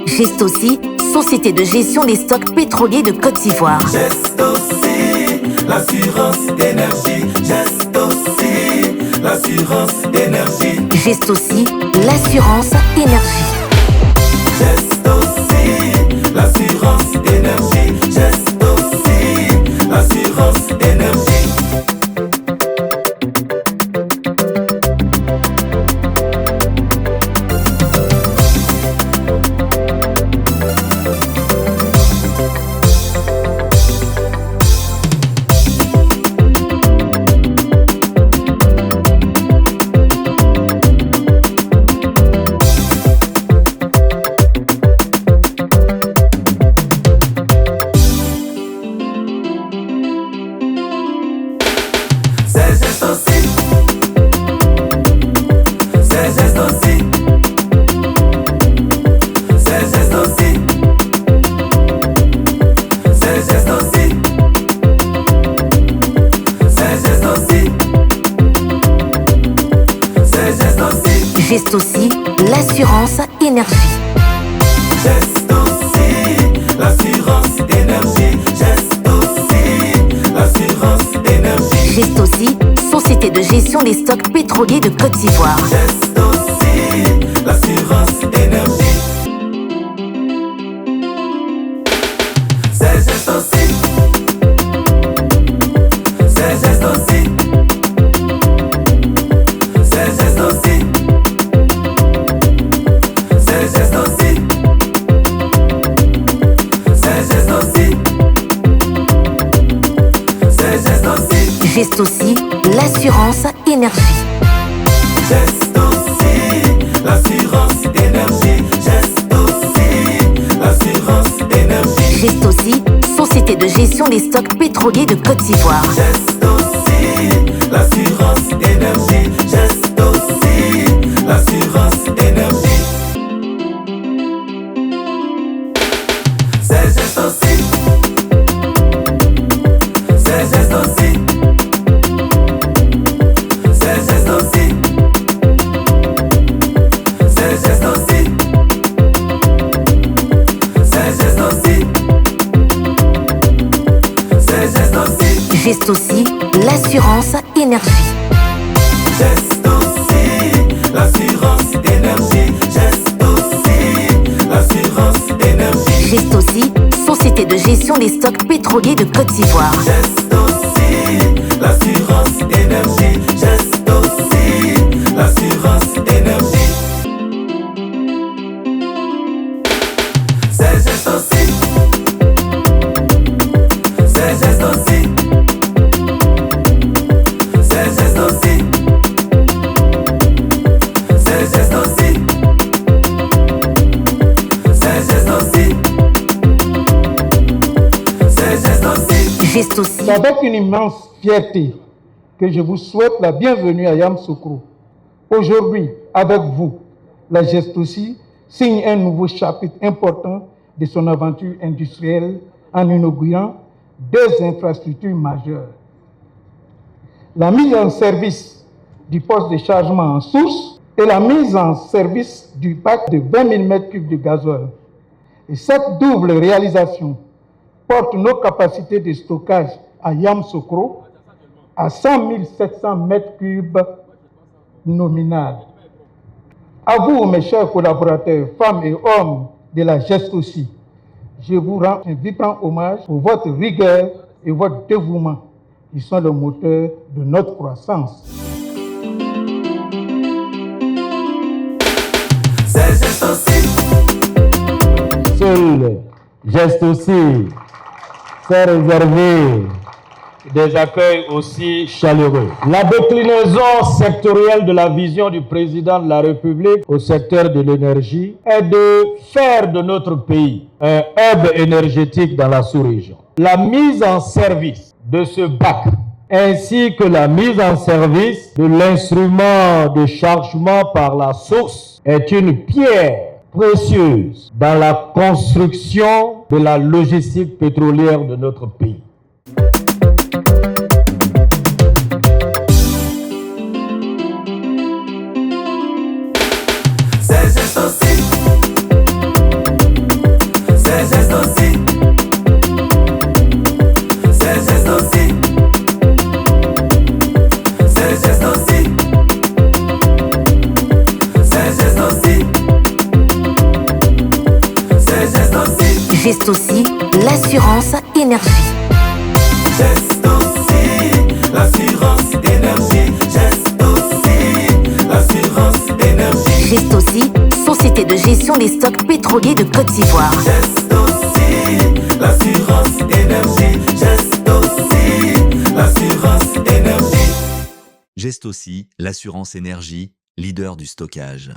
Gestoci, société de gestion des stocks pétroliers de Côte d'Ivoire. Gestoci, l'assurance énergie. Gestoci, l'assurance énergie. Gestoci, l'assurance énergie. Gestoci, l'assurance énergie. Gestoci, l'assurance énergie. Gestoci, l'assurance énergie. Gestoci, l'assurance énergie. Gestoci, l'assurance énergie. Gestoci, société de gestion des stocks pétroliers de Côte d'Ivoire. Gestoci, l'assurance énergie. C'est Gestoci. C'est Gestoci. C'est Gestoci. C'est Gestoci. C'est Gestoci. C'est Gestoci. Gestoci, l'assurance énergie. Gestoci, l'assurance énergie. Gestoci, l'assurance énergie. Gestoci, société de gestion des stocks pétroliers de Côte d'Ivoire. Gestoci, l'assurance énergie. Gestoci, l'assurance énergie. C'est Gestoci. C'est Gestoci. C'est Gestoci. C'est Gestoci. C'est Gestoci. C'est Gestoci. Gestoci, l'assurance énergie. Gestoci, l'assurance énergie. Gestoci, l'assurance énergie. Gestoci, société de gestion des stocks pétroliers de Côte d'Ivoire. Gestoci, l'assurance énergie. Gestoci, l'assurance énergie. C'est Gestoci. C'est Gestoci. C'est Gestoci. C'est Gestoci. C'est Gestoci. C'est Gestoci. Gestoci, C'est avec une immense fierté que je vous souhaite la bienvenue à Yamoussoukro. Aujourd'hui, avec vous, la Gestoci signe un nouveau chapitre important de son aventure industrielle en inaugurant deux infrastructures majeures. La mise en service du poste de chargement en source et la mise en service du parc de 20 000 m3 de gazole. Et cette double réalisation porte nos capacités de stockage à Yamoussoukro à 100 700 m3 nominal. À vous, mes chers collaborateurs, femmes et hommes de la Gestoci, je vous rends un vibrant hommage pour votre rigueur et votre dévouement, qui sont le moteur de notre croissance. C'est Gestoci. Seul Gestoci s'est réservé des accueils aussi chaleureux. La déclinaison sectorielle de la vision du président de la République au secteur de l'énergie est de faire de notre pays un hub énergétique dans la sous-région. La mise en service de ce bac ainsi que la mise en service de l'instrument de chargement par la source est une pierre précieuse dans la construction de la logistique pétrolière de notre pays. C'est Gestoci. Geste aussi l'assurance énergie. Geste aussi l'assurance énergie. Geste aussi l'assurance énergie. Geste aussi, société de gestion des stocks pétroliers de Côte d'Ivoire. Geste aussi l'assurance énergie. Geste aussi l'assurance énergie. Geste aussi l'assurance énergie, leader du stockage.